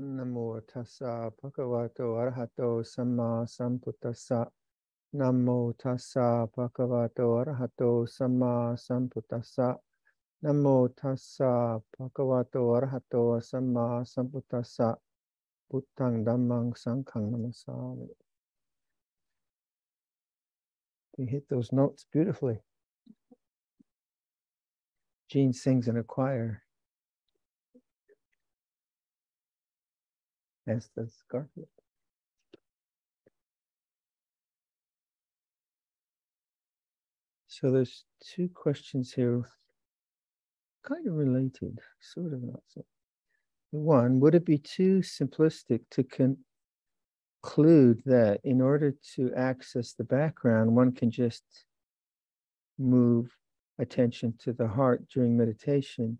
Namo tassa bhagavato arahato samma sambuddhassa. Namo tassa bhagavato arahato samma sambuddhassa. Namo tassa bhagavato arahato samma sambuddhassa. Buddhang dhammang sanghang namasami. You hit those notes beautifully. Jean sings in a choir, as does Garfield. So there's two questions here, kind of related, sort of not so. One, would it be too simplistic to conclude that in order to access the background, one can just move attention to the heart during meditation?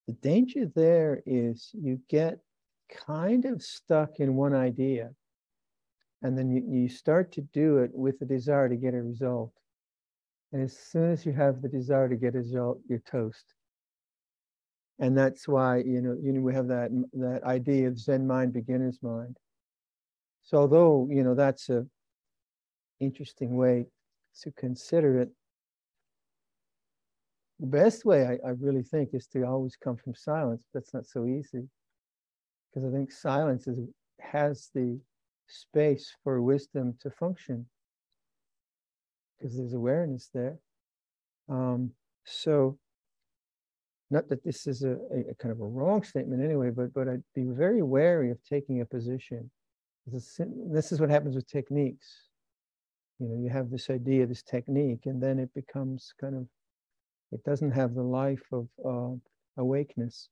The danger there is you get kind of stuck in one idea, and then you start to do it with the desire to get a result. And as soon as you have the desire to get a result, you're toast. And that's why, we have that idea of Zen mind, beginner's mind. So although, that's a interesting way to consider it, the best way I really think is to always come from silence. That's not so easy, because I think silence has the space for wisdom to function, because there's awareness there. So not that this is a kind of a wrong statement anyway, but I'd be very wary of taking a position. This is what happens with techniques. You have this idea, this technique, and then it becomes it doesn't have the life of awakeness,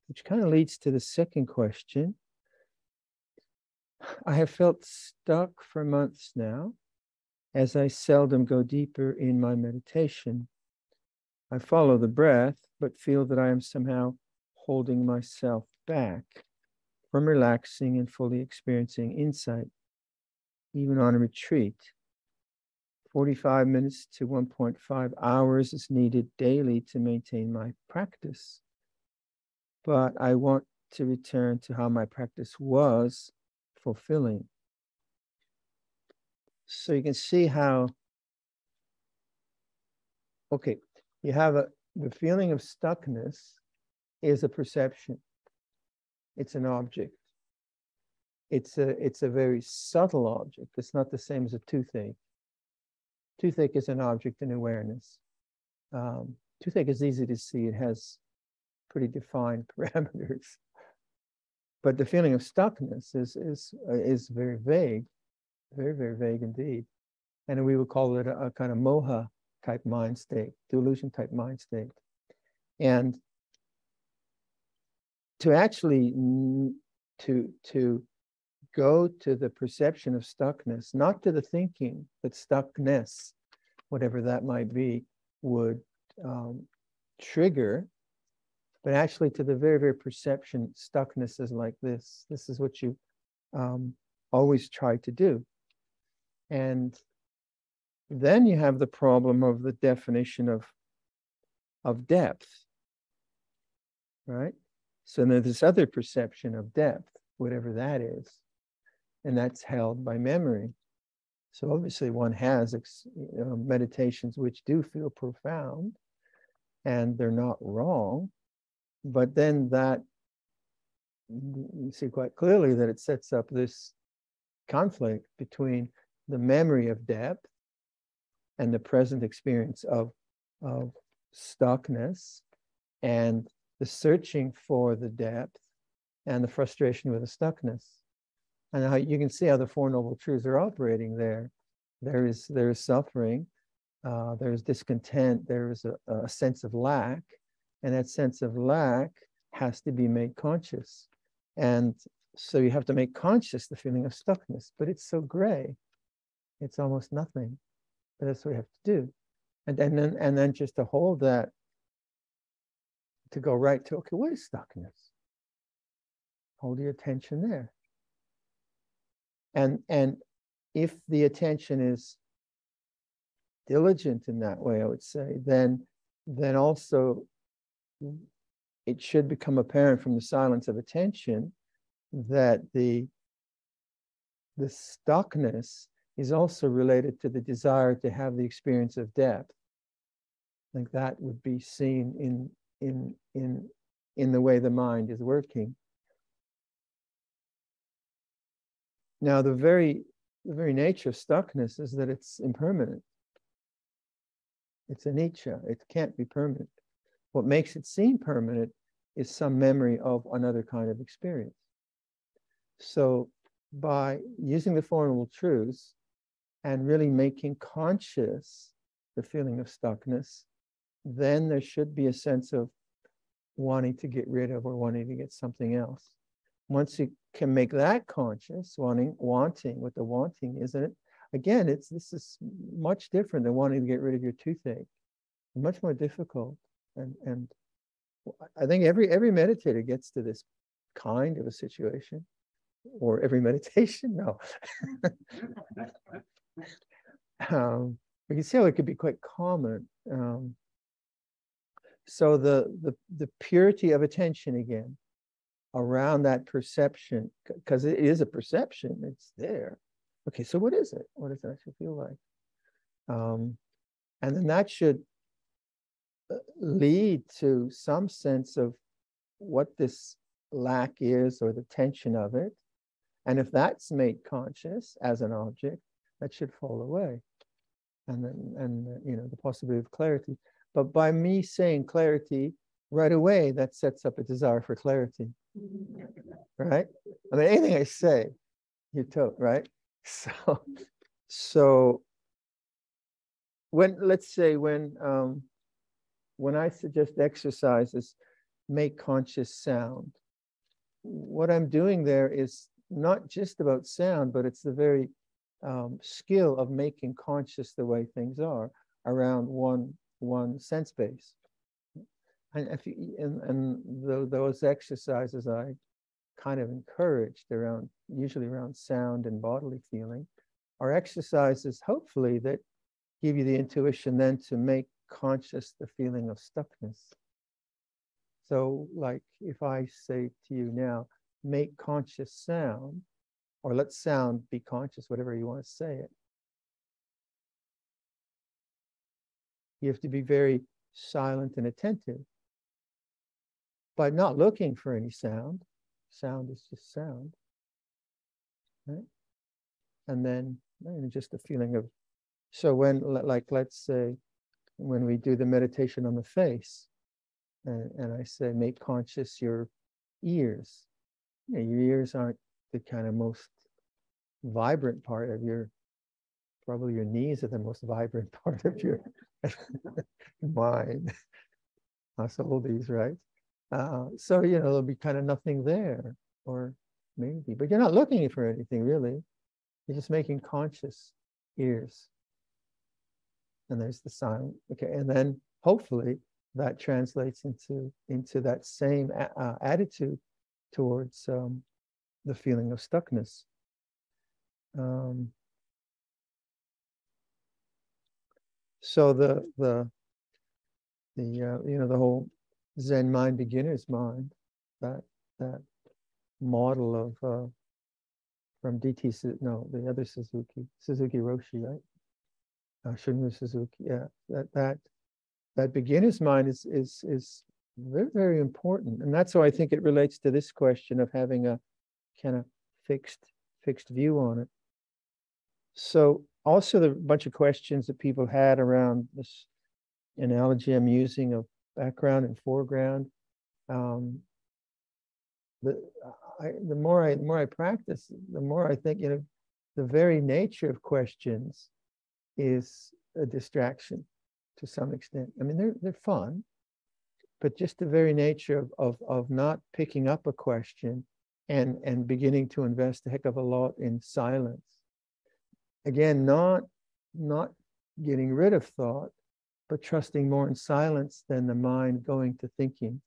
which kind of leads to the second question. I have felt stuck for months now, as I seldom go deeper in my meditation. I follow the breath, but feel that I am somehow holding myself back from relaxing and fully experiencing insight, even on a retreat. 45 minutes to 1.5 hours is needed daily to maintain my practice, but I want to return to how my practice was fulfilling. So you can see how, okay, you have the feeling of stuckness is a perception. It's an object. It's a very subtle object. It's not the same as a toothache. Toothache is an object in awareness. Toothache is easy to see. It has pretty defined parameters. But the feeling of stuckness is very vague, very, very vague indeed. And we would call it a kind of moha type mind state, delusion type mind state. And to actually to go to the perception of stuckness, not to the thinking that stuckness, whatever that might be, would trigger, but actually to the very, very perception, stuckness is like this. This is what you always try to do. And then you have the problem of the definition of depth, right? So there's this other perception of depth, whatever that is, and that's held by memory. So obviously one has meditations which do feel profound, and they're not wrong, but then that, you see quite clearly that it sets up this conflict between the memory of depth and the present experience of stuckness, and the searching for the depth and the frustration with the stuckness. And how you can see how the Four Noble Truths are operating there. There is suffering, there's discontent, there is a sense of lack, and that sense of lack has to be made conscious. And so you have to make conscious the feeling of stuckness, but it's so gray, it's almost nothing. But that's what we have to do. And then just to hold that, to go right to, okay, what is stuckness? Hold your attention there. And if the attention is diligent in that way, I would say, then also it should become apparent from the silence of attention that the stuckness is also related to the desire to have the experience of depth. I think that would be seen in the way the mind is working. Now, the very nature of stuckness is that it's impermanent. It's anicca. It can't be permanent. What makes it seem permanent is some memory of another kind of experience. So by using the Four Noble Truths and really making conscious the feeling of stuckness, then there should be a sense of wanting to get rid of or wanting to get something else. Once you can make that conscious, wanting what the wanting is, and it, again, this is much different than wanting to get rid of your toothache. Much more difficult, and I think every meditator gets to this kind of a situation, or every meditation. No, we can see how it could be quite common. So the purity of attention again around that perception, because it is a perception, it's there. Okay, so what is it? What does it actually feel like? And then that should lead to some sense of what this lack is, or the tension of it. And if that's made conscious as an object, that should fall away. And then, the possibility of clarity. But by me saying clarity right away, that sets up a desire for clarity, right? I mean, anything I say, you're told, right? So let's say when I suggest exercises, make conscious sound, what I'm doing there is not just about sound, but it's the very skill of making conscious the way things are around one sense base. And those exercises I kind of encouraged usually around sound and bodily feeling, are exercises hopefully that give you the intuition then to make conscious the feeling of stuckness. So like if I say to you now, make conscious sound, or let sound be conscious, whatever you want to say it. You have to be very silent and attentive, but not looking for any sound. Sound is just sound, right? And then just a feeling of, so when, like, let's say, when we do the meditation on the face, and I say, make conscious your ears. Your ears aren't the kind of most vibrant part of probably your knees are the most vibrant part of your mind. Us oldies, right? So, there'll be kind of nothing there, or maybe, but you're not looking for anything really. You're just making conscious ears. And there's the sound. Okay, and then hopefully that translates into that same attitude towards the feeling of stuckness. So the whole Zen mind, beginner's mind, that model of from DT, no, the other Suzuki Roshi, right? Shunryu Suzuki, yeah. That beginner's mind is very, very important, and that's why I think it relates to this question of having a kind of fixed view on it. So also the bunch of questions that people had around this analogy I'm using of background and foreground. The more I practice, the more I think, the very nature of questions is a distraction to some extent. I mean, they're fun, but just the very nature of not picking up a question and beginning to invest a heck of a lot in silence. Again, not getting rid of thought, but trusting more in silence than the mind going to thinking.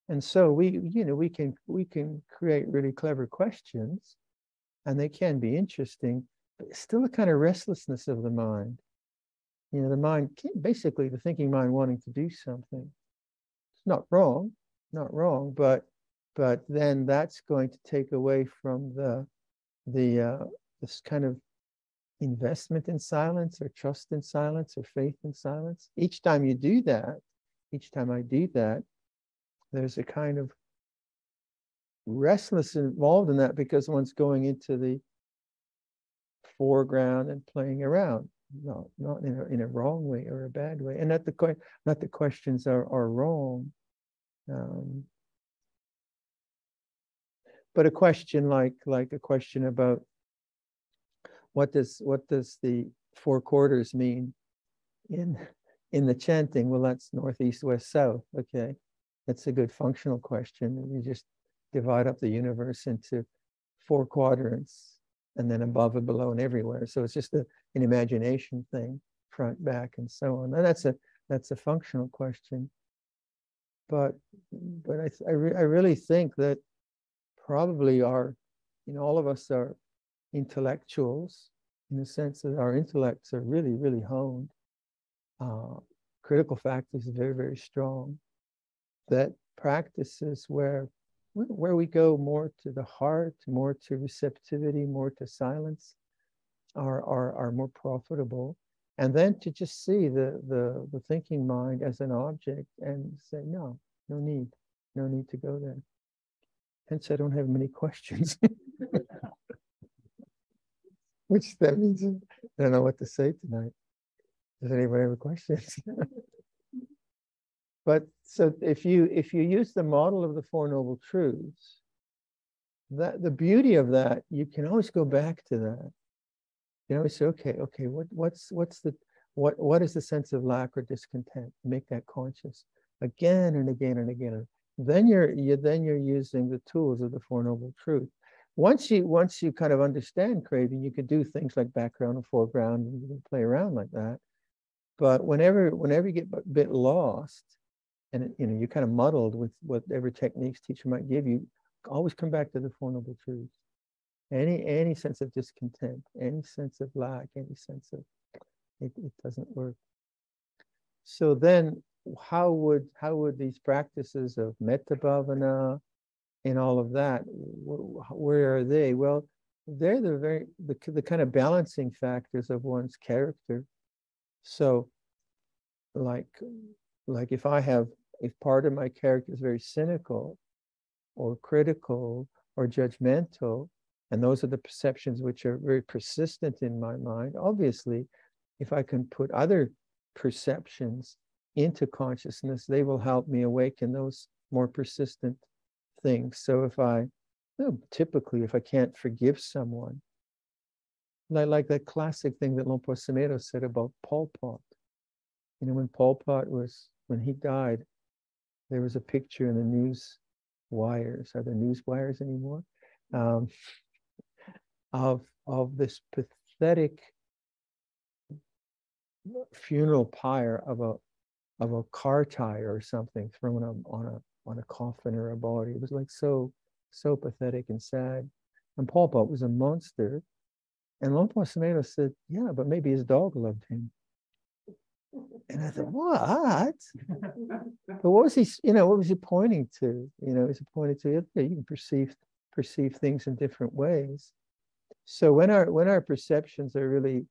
And so we can create really clever questions, and they can be interesting, but it's still a kind of restlessness of the mind. The mind, basically the thinking mind wanting to do something. It's not wrong, but then that's going to take away from this kind of investment in silence, or trust in silence, or faith in silence. Each time I do that, there's a kind of restlessness involved in that, because one's going into the foreground and playing around, not in a wrong way or a bad way, and not the questions are wrong, but a question like a question about what does the four quarters mean in the chanting? Well, that's north, east, west, south. Okay, that's a good functional question. You just divide up the universe into 4 quadrants, and then above and below and everywhere. So it's just an imagination thing, front, back, and so on. And that's a functional question. But I really think that probably all of us are intellectuals, in the sense that our intellects are really, really honed. Critical factors are very, very strong. That practices where we go more to the heart, more to receptivity, more to silence, are more profitable. And then to just see the thinking mind as an object and say, no need to go there. Hence, I don't have many questions. Which that means I don't know what to say tonight. Does anybody have questions? But so if you use the model of the Four Noble Truths, that the beauty of that, you can always go back to that. You always say, okay, what is the sense of lack or discontent? Make that conscious again and again and again. Then you're using the tools of the Four Noble Truths. Once you kind of understand craving, you could do things like background and foreground, and you can play around like that. But whenever you get a bit lost, and you're kind of muddled with whatever techniques teacher might give you, always come back to the Four Noble Truths. Any sense of discontent, any sense of lack, any sense of it doesn't work. So then, how would these practices of metta bhavana and all of that, where are they? Well, they're the kind of balancing factors of one's character. So, like if part of my character is very cynical or critical or judgmental, and those are the perceptions which are very persistent in my mind, obviously, if I can put other perceptions into consciousness, they will help me awaken those more persistent things. So typically, if I can't forgive someone, like that classic thing that Luang Por Sumedho said about Pol Pot. When Pol Pot when he died, there was a picture in the news wires. Are there news wires anymore? Of this pathetic funeral pyre of a car tire or something thrown on a coffin or a body. It was like so pathetic and sad. And Pol Pot was a monster. And Luang Por Sumedho said, yeah, but maybe his dog loved him. And I thought, what? But what was he pointing to? Was he pointing to, you can perceive things in different ways. So when our perceptions are really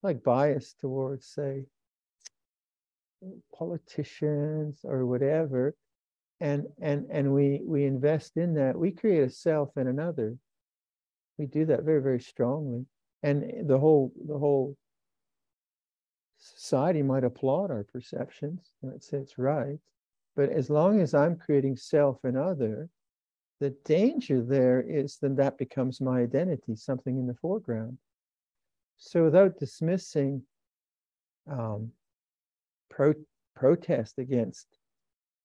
like biased towards, say, politicians or whatever, and we invest in that, we create a self and another. We do that very, very strongly. And the whole society might applaud our perceptions and say it's right, But as long as I'm creating self and other, the danger there is then that becomes my identity, something in the foreground. So without dismissing protest against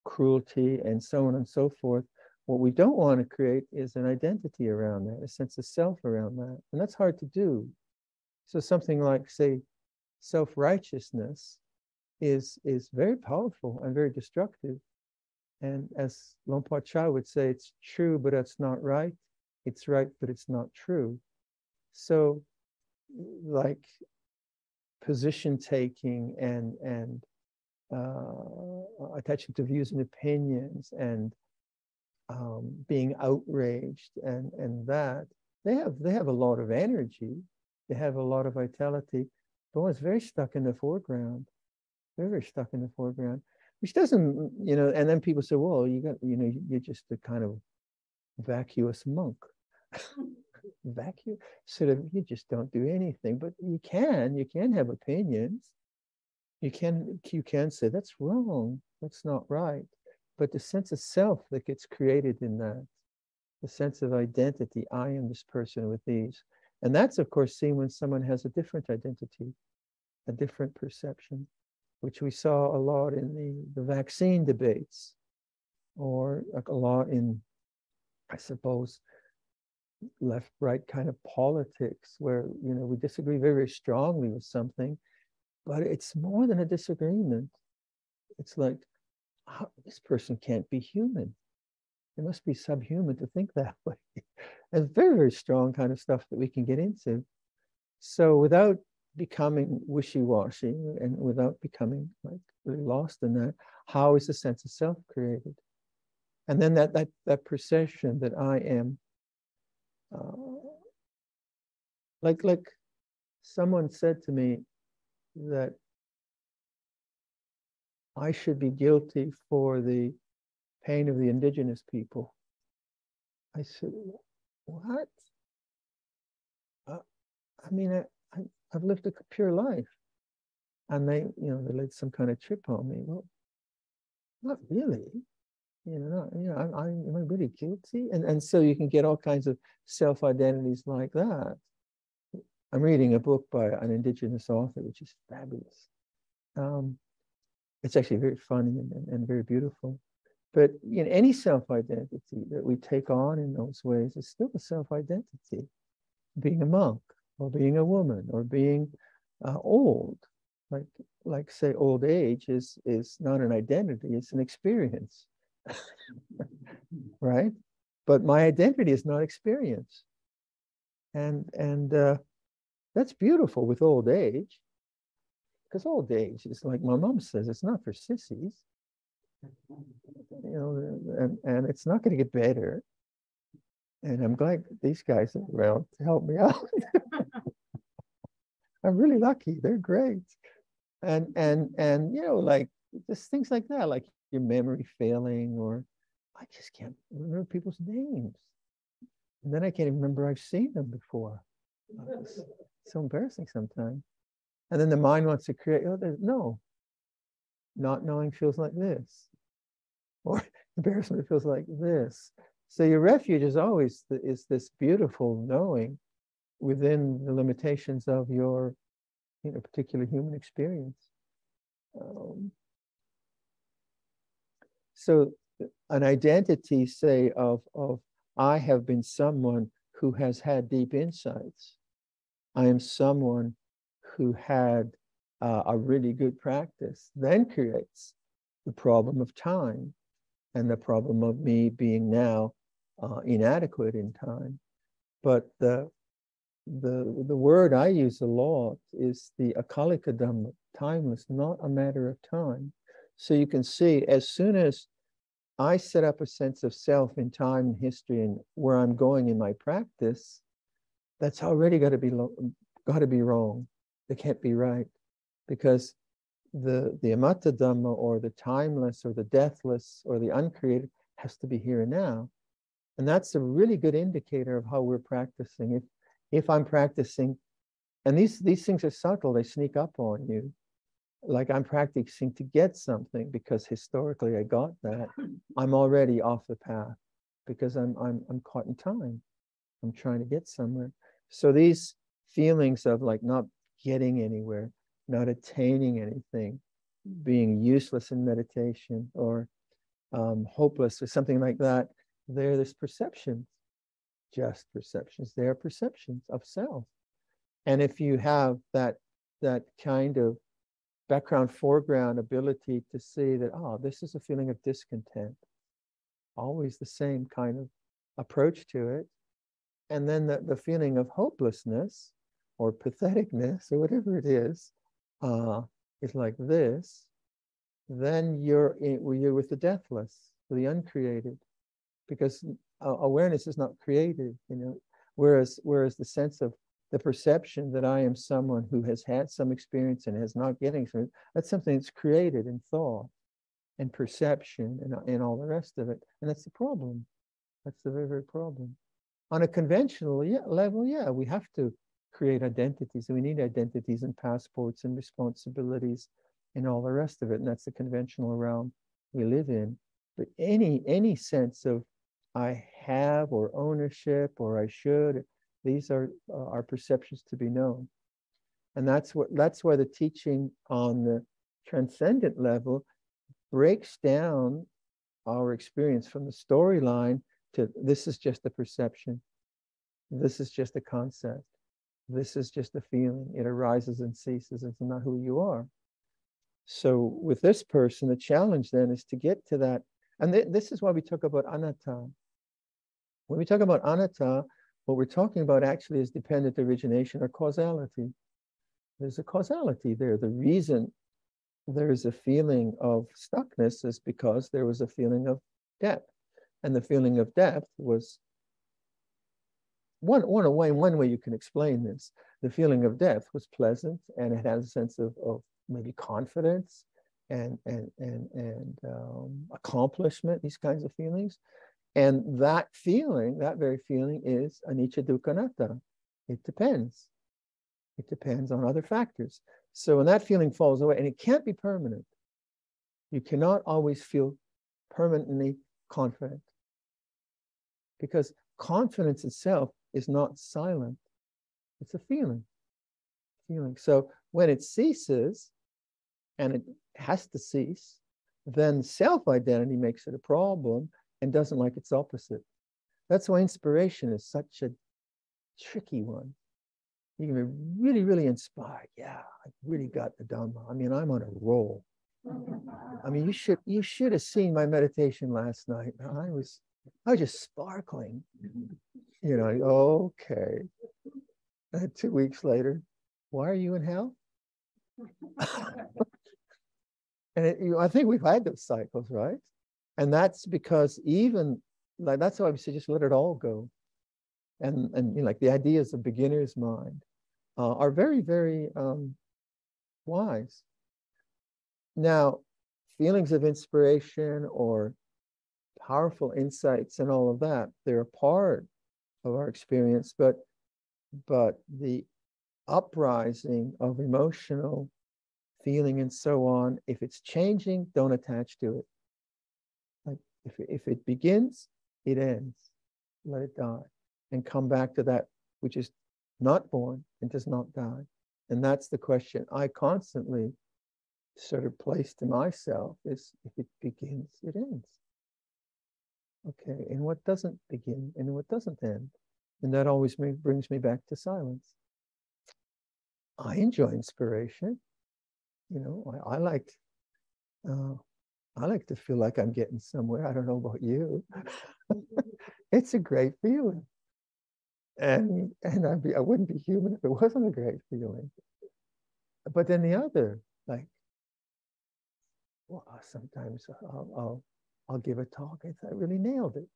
cruelty and so on and so forth, what we don't want to create is an identity around that, a sense of self around that. And that's hard to do. So something like, say, self-righteousness is very powerful and very destructive. And as Luang Por would say, it's true, but it's not right. It's right, but it's not true. So like position taking and attaching to views and opinions and being outraged and that they have a lot of energy, they have a lot of vitality, but one's very stuck in the foreground, very stuck in the foreground, which doesn't, and then people say, well, you're just a kind of vacuous monk. Vacuum, sort of, you just don't do anything, but you can have opinions. You can say that's wrong, that's not right. But the sense of self that gets created in that, the sense of identity, I am this person with these. And that's, of course, seen when someone has a different identity, a different perception, which we saw a lot in the vaccine debates, or a lot in, I suppose, left-right kind of politics, where we disagree very, very strongly with something, but it's more than a disagreement. It's like, this person can't be human. They must be subhuman to think that way. And very, very strong kind of stuff that we can get into. So without becoming wishy-washy and without becoming like really lost in that, how is the sense of self created? And then that perception that I am, like someone said to me that I should be guilty for the pain of the indigenous people. I said, what? I mean, I've lived a pure life. And they laid some kind of chip on me. Well, not really. Am I really guilty? And so you can get all kinds of self-identities like that. I'm reading a book by an indigenous author, which is fabulous. It's actually very funny and very beautiful. But any self-identity that we take on in those ways is still a self-identity. Being a monk, or being a woman, or being old, like say old age is not an identity, it's an experience. Right? But my identity is not experience. And that's beautiful with old age, because old age is, like my mom says, it's not for sissies. And it's not going to get better. And I'm glad these guys are around to help me out. I'm really lucky. They're great. And like just things like that, like your memory failing, or I just can't remember people's names. And then I can't even remember I've seen them before. It's so embarrassing sometimes. And then the mind wants to create, no, not knowing feels like this. Or embarrassment feels like this. So your refuge is always this beautiful knowing within the limitations of your particular human experience. So an identity, say, of I have been someone who has had deep insights. I am someone who had a really good practice, then creates the problem of time and the problem of me being now inadequate in time. But the word I use a lot is the akalika dhamma, timeless, not a matter of time. So you can see, as soon as I set up a sense of self in time and history and where I'm going in my practice, that's already got to be wrong. It can't be right, because the amata dhamma, or the timeless, or the deathless, or the uncreated, has to be here and now. And that's a really good indicator of how we're practicing. If I'm practicing, and these things are subtle, they sneak up on you. like I'm practicing to get something because historically I got that, I'm already off the path because I'm caught in time. I'm trying to get somewhere. So these feelings of like not getting anywhere, not attaining anything, being useless in meditation or hopeless or something like that, they're this perceptions, just perceptions. They are perceptions of self. And if you have that kind of background, foreground ability to see that, oh, this is a feeling of discontent, always the same kind of approach to it. And then the feeling of hopelessness or patheticness or whatever it is like this, then you're with the deathless, with the uncreated, because awareness is not created, you know, whereas the sense of the perception that I am someone who has had some experience and is not getting something, that's something that's created in thought and perception and all the rest of it. And that's the problem. That's the very, very problem. On a conventional level, we have to create identities. We need identities and passports and responsibilities and all the rest of it. And that's the conventional realm we live in. But any sense of I have or ownership or I should, these are perceptions to be known. And that's why the teaching on the transcendent level breaks down our experience from the storyline to this is just a perception. This is just a concept. This is just a feeling. It arises and ceases. It's not who you are. So with this person, the challenge then is to get to that. And this is why we talk about anatta. When we talk about anatta, what we're talking about actually is dependent origination or causality. There's a causality there. The reason there is a feeling of stuckness is because there was a feeling of depth. And the feeling of depth was one way you can explain this. The feeling of depth was pleasant, and it had a sense of maybe confidence and accomplishment, these kinds of feelings. And that feeling, that very feeling, is anicca dukkha anatta. It depends. It depends on other factors. So when that feeling falls away, and it can't be permanent, you cannot always feel permanently confident, because confidence itself is not silent. It's a feeling. So when it ceases, and it has to cease, then self-identity makes it a problem and doesn't like its opposite. That's why inspiration is such a tricky one. You can be really, really inspired. Yeah, I really got the Dhamma. I mean, I'm on a roll. I mean, you should have seen my meditation last night. I was just sparkling. You know, okay. And 2 weeks later, why are you in hell? And I think we've had those cycles, right? And that's because even like that's why we say just let it all go. And you know, like the ideas of beginner's mind are very, very wise. Now, feelings of inspiration or powerful insights and all of that, they're a part of our experience, but the uprising of emotional feeling and so on, if it's changing, don't attach to it. Like if it begins, it ends. Let it die and come back to that which is not born and does not die. And that's the question I constantly sort of place to myself is, if it begins, it ends. Okay, and what doesn't begin and what doesn't end? And that always brings me back to silence. I enjoy inspiration. You know, I like to feel like I'm getting somewhere. I don't know about you. It's a great feeling. And I wouldn't be human if it wasn't a great feeling. But then the other, like, well, sometimes I'll give a talk. I really nailed it.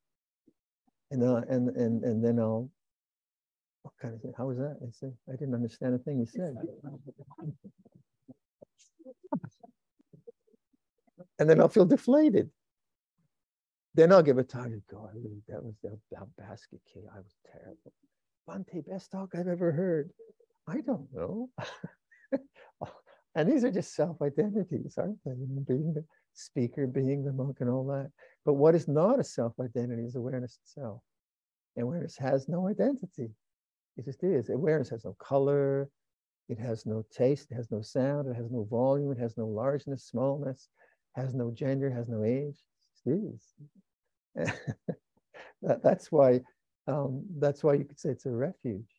And then I'll kind of say, how was that? I say, I didn't understand a thing you said. And then I'll feel deflated. Then I'll give a talk and go, that was that basket case. I was terrible. Bhante, best talk I've ever heard. I don't know. And these are just self-identities, aren't they? You know, being the speaker, being the monk, and all that. But what is not a self-identity is awareness itself. And awareness has no identity. It just is. Awareness has no color. It has no taste. It has no sound. It has no volume. It has no largeness, smallness. Has no gender. Has no age. It is. That's why. That's why you could say it's a refuge.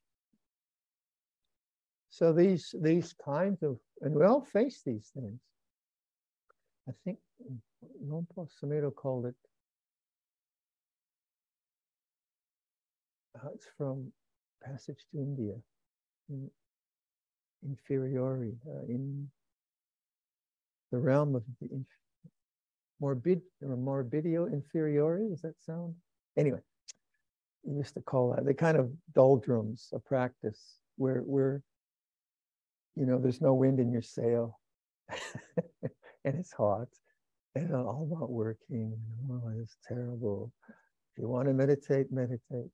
So these kinds of, and we all face these things. I think Luang Samito called it. It's from Passage to India. Inferiority, in the realm of the morbidio inferiori. Does that sound? Anyway, you used to call that the kind of doldrums of practice where you know there's no wind in your sail, and it's hot, and it's all not working. Oh, it's terrible. If you want to meditate, meditate.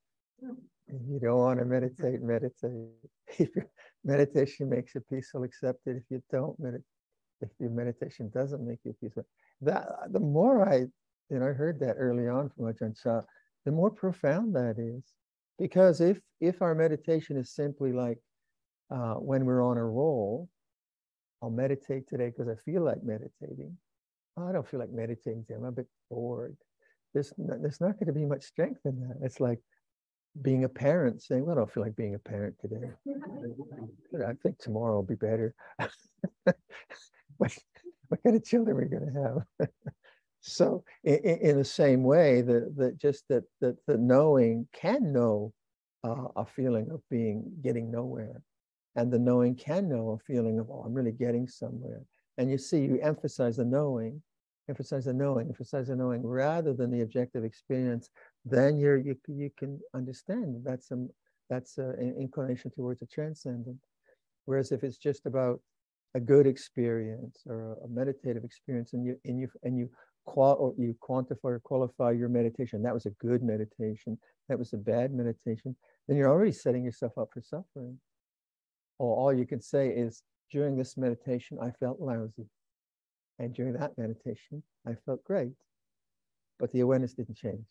If you don't want to meditate, meditate. If your meditation makes you peaceful, accept it. If you don't meditate, if your meditation doesn't make you peaceful, that the more I heard that early on from Ajahn Chah, the more profound that is. Because if our meditation is simply like when we're on a roll, I'll meditate today because I feel like meditating. Oh, I don't feel like meditating today. I'm a bit bored. There's not going to be much strength in that. It's like being a parent saying, well, I don't feel like being a parent today. I think tomorrow will be better. what kind of children are we going to have? So in the same way, that the knowing can know a feeling of getting nowhere. And the knowing can know a feeling of, oh, I'm really getting somewhere. And you see, you emphasize the knowing, rather than the objective experience. Then you can understand that's an inclination towards a transcendent. Whereas if it's just about a good experience or a meditative experience, and you quantify or qualify your meditation, that was a good meditation, that was a bad meditation, then you're already setting yourself up for suffering. Or all you can say is, during this meditation, I felt lousy. And during that meditation, I felt great. But the awareness didn't change.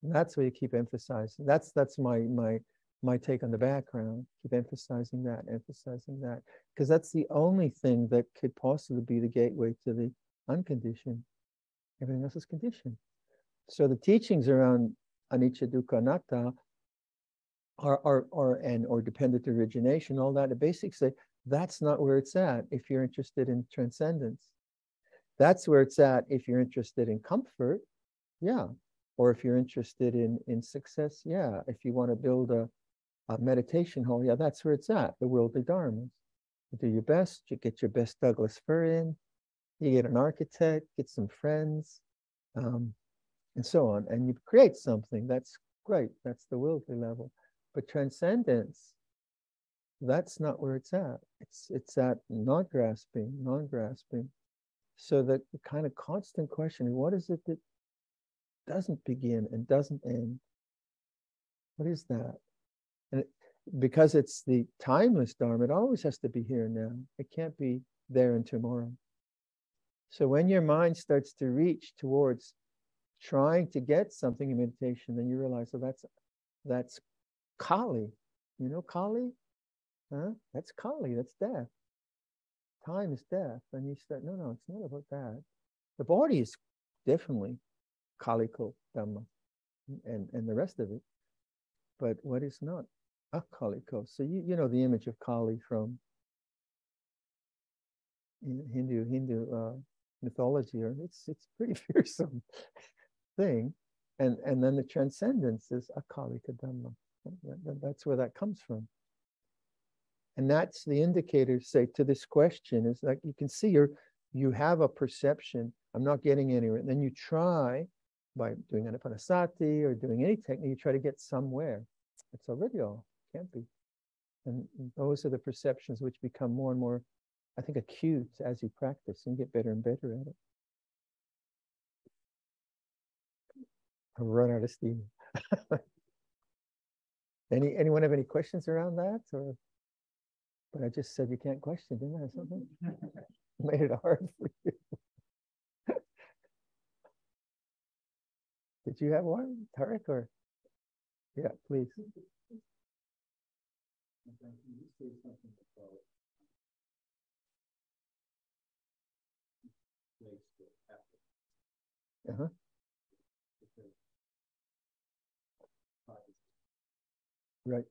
And that's what you keep emphasizing. That's my take on the background. Keep emphasizing that. Because that's the only thing that could possibly be the gateway to the unconditioned. Everything else is conditioned. So the teachings around anicca, dukkha, anatta or dependent origination, all that, it basically say that's not where it's at if you're interested in transcendence. That's where it's at if you're interested in comfort, yeah. Or if you're interested in success, yeah. If you want to build a meditation hall, yeah, that's where it's at, the worldly dharmas. You do your best, you get your best Douglas fir in, you get an architect, get some friends, and so on, and you create something. That's great, that's the worldly level. But transcendence, that's not where it's at. It's at non-grasping. So that the kind of constant question, what is it that doesn't begin and doesn't end? What is that? And because it's the timeless Dharma, it always has to be here and now. It can't be there and tomorrow. So when your mind starts to reach towards trying to get something in meditation, then you realize, oh, that's Kali. You know Kali? Huh? That's Kali, that's death. Time is death. And you start, no, it's not about that. The body is definitely Kaliko Dhamma and the rest of it. But what is not akaliko? So you know the image of Kali from Hindu mythology, or it's pretty fearsome thing. And then the transcendence is akalika Dhamma. That's where that comes from. And that's the indicator, say, to this question is like, you can see you have a perception, I'm not getting anywhere. And then you try by doing anapanasati or doing any technique, you try to get somewhere. It's already all, can't be. And those are the perceptions which become more and more, I think, acute as you practice and get better and better at it. I've run out of steam. Anyone have any questions around that? Or But I just said you can't question, didn't I? Something made it hard for you. Did you have one, Tarek, or? Yeah, please. Uh-huh. Right.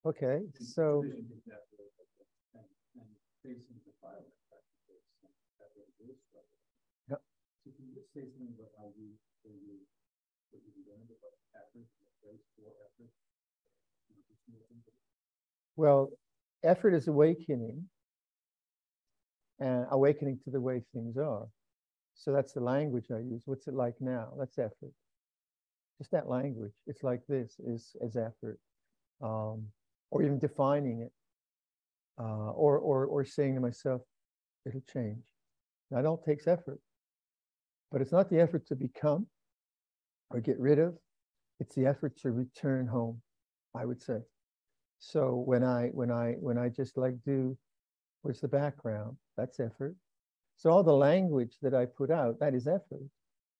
Okay, so yeah. Well, effort is awakening, and awakening to the way things are. So that's the language I use. What's it like now? That's effort. Just that language. It's like this is effort, or even defining it, or saying to myself, it'll change. That all takes effort, but it's not the effort to become or get rid of. It's the effort to return home, I would say. So when I just like do, what's the background? That's effort. So all the language that I put out, that is effort,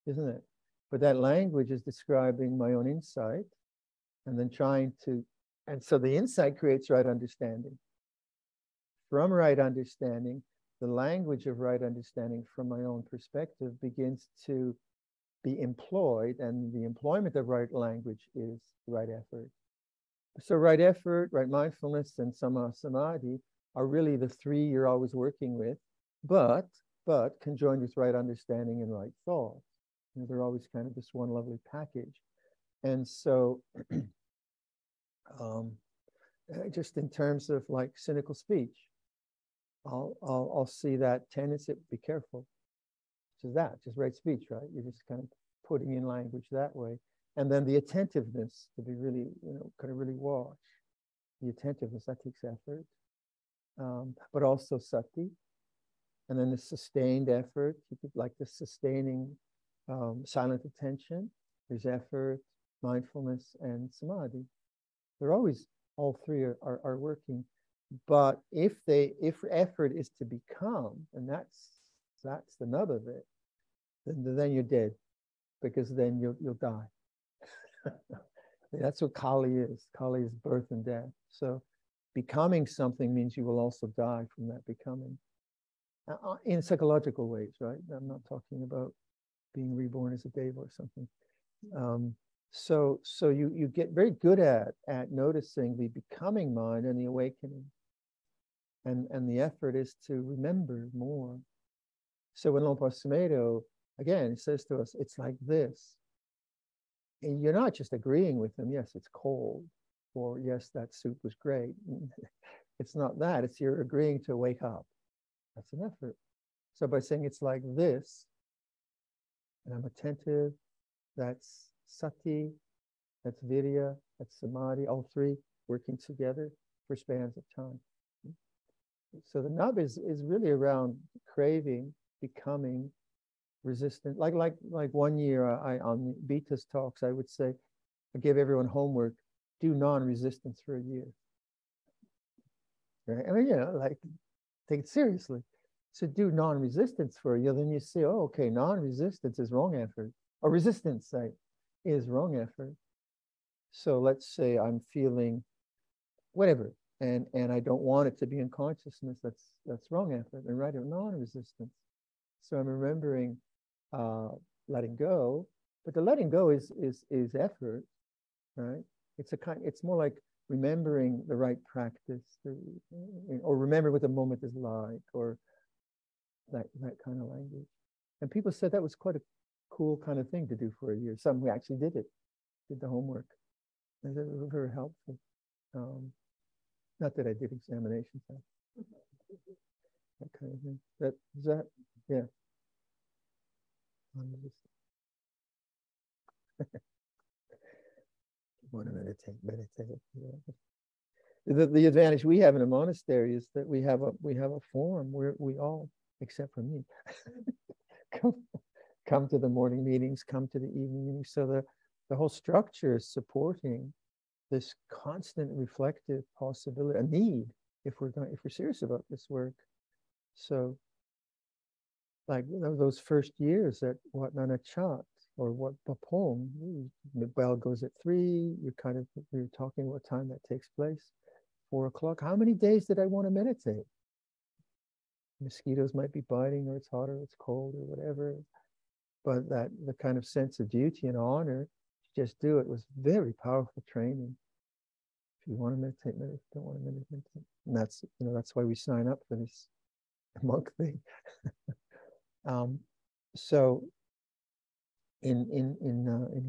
isn't it? But that language is describing my own insight, and then trying to, and so the insight creates right understanding. From right understanding, the language of right understanding from my own perspective begins to be employed, and the employment of right language is right effort. So right effort, right mindfulness, and samadhi are really the three you're always working with, but conjoined with right understanding and right thought. You know, they're always kind of this one lovely package. And so just in terms of like cynical speech, I'll see that tendency, be careful. Just that, just right speech, right? You're just kind of putting in language that way. And then the attentiveness to be really, you know, kind of really watch. The attentiveness, that takes effort. But also sati. And then the sustained effort, you could like the sustaining silent attention. There's effort, mindfulness, and samadhi. They're always, all three are working. But if effort is to become, and that's the nub of it, then you're dead, because then you'll die. That's what Kali is. Kali is birth and death. So becoming something means you will also die from that becoming. In psychological ways, right? I'm not talking about being reborn as a deva or something. So you get very good at noticing the becoming mind and the awakening. And the effort is to remember more. So when Luang Por Sumedho, again, says to us, it's like this. And you're not just agreeing with him, yes, it's cold, or yes, that soup was great. It's not that, it's you're agreeing to wake up. That's an effort. So by saying it's like this, and I'm attentive, that's sati, that's virya, that's samadhi, all three working together for spans of time. So the nub is really around craving, becoming, resistant. Like 1 year, I on Bita's talks, I would say, I give everyone homework, do non-resistance for a year. Right? I mean, you know, like, take it seriously. So do non-resistance for a year, then you see, oh, okay, non-resistance is wrong effort, or resistance, say, is wrong effort. So let's say I'm feeling whatever, and I don't want it to be in consciousness, that's wrong effort, and right, non-resistance. So I'm remembering letting go, but the letting go is effort, right? It's more like remembering the right practice, or remember what the moment is like, or that kind of language. And people said that was quite a cool kind of thing to do for a year. Some who actually did the homework, and it was very helpful. Not that I did examinations, that kind of thing. Yeah. Want to meditate. Yeah. The advantage we have in a monastery is that we have a forum where we all, except for me, come to the morning meetings, come to the evening meetings. So the whole structure is supporting this constant reflective possibility, a need if we're serious about this work. So, like those first years at Wat Nana Chat or Wat Bapong, the bell goes at 3. You're talking what time that takes place. 4 o'clock. How many days did I want to meditate? Mosquitoes might be biting, or it's hot, or it's cold, or whatever. But the kind of sense of duty and honor to just do it was very powerful training. If you want to meditate, meditate. If you don't want to meditate, and that's why we sign up for this monk thing. So in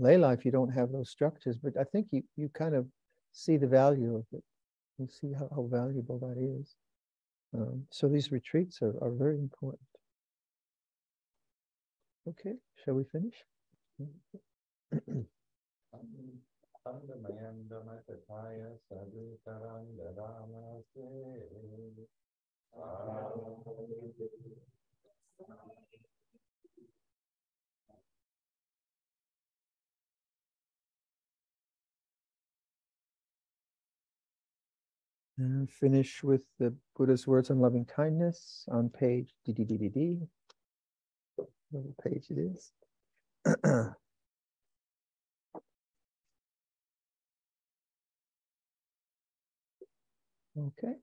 lay life, you don't have those structures, but I think you kind of see the value of it. You see how valuable that is. So these retreats are very important. Okay, shall we finish? And finish with the Buddha's words on loving kindness on page D. What page it is. Okay.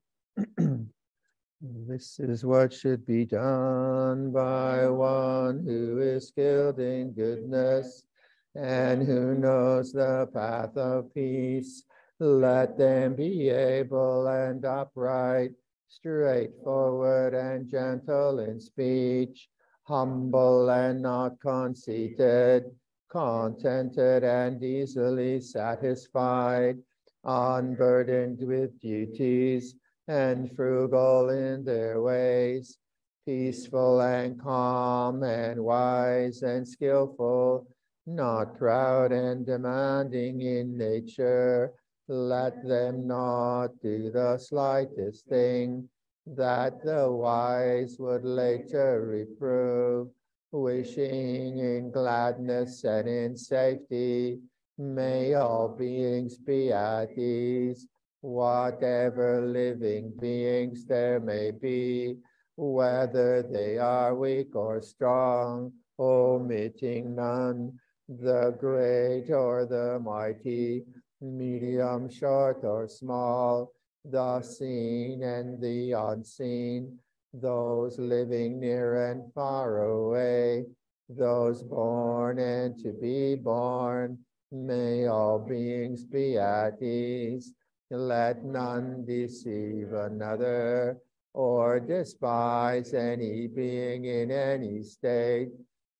This is what should be done by one who is skilled in goodness and who knows the path of peace. Let them be able and upright, straightforward and gentle in speech, humble and not conceited, contented and easily satisfied, unburdened with duties, and frugal in their ways, peaceful and calm and wise and skillful, not proud and demanding in nature. Let them not do the slightest thing that the wise would later reprove, wishing in gladness and in safety. May all beings be at ease, whatever living beings there may be, whether they are weak or strong, omitting none, the great or the mighty, medium, short or small, the seen and the unseen, those living near and far away, those born and to be born. May all beings be at ease. Let none deceive another or despise any being in any state.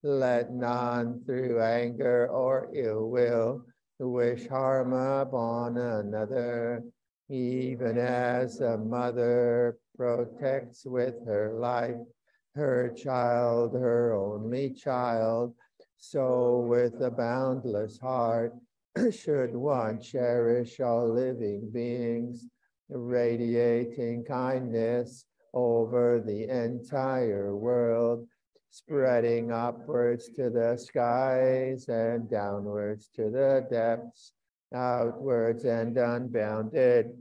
Let none through anger or ill will wish harm upon another, even as a mother protects with her life her child, her only child, so with a boundless heart should one cherish all living beings, radiating kindness over the entire world, spreading upwards to the skies and downwards to the depths, outwards and unbounded,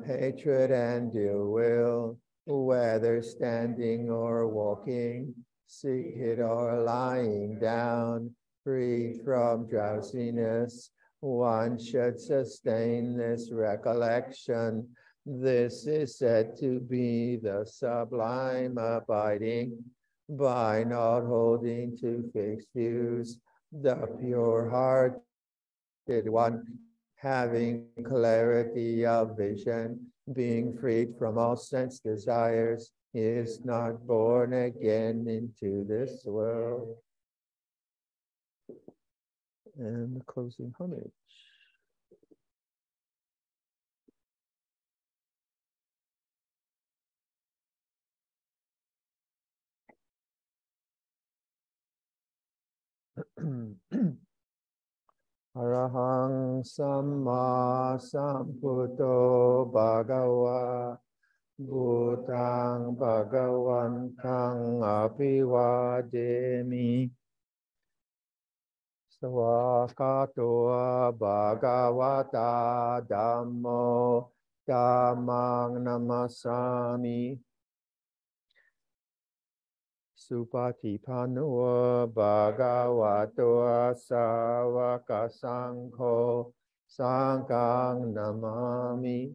hatred and ill will, whether standing or walking, seated or lying down, freed from drowsiness, one should sustain this recollection. This is said to be the sublime abiding, by not holding to fixed views, the pure-hearted one, having clarity of vision, being freed from all sense desires, is not born again into this world. And the closing homage. Arahang Samma Sambuddho Bhagava Bhutang Bhagavantang Abhivademi Svakato Bhagavata Dhammo Dhammang namasami. Supatipanno bhagavato sāvaka saṅkho sāṅkhaṃ namami.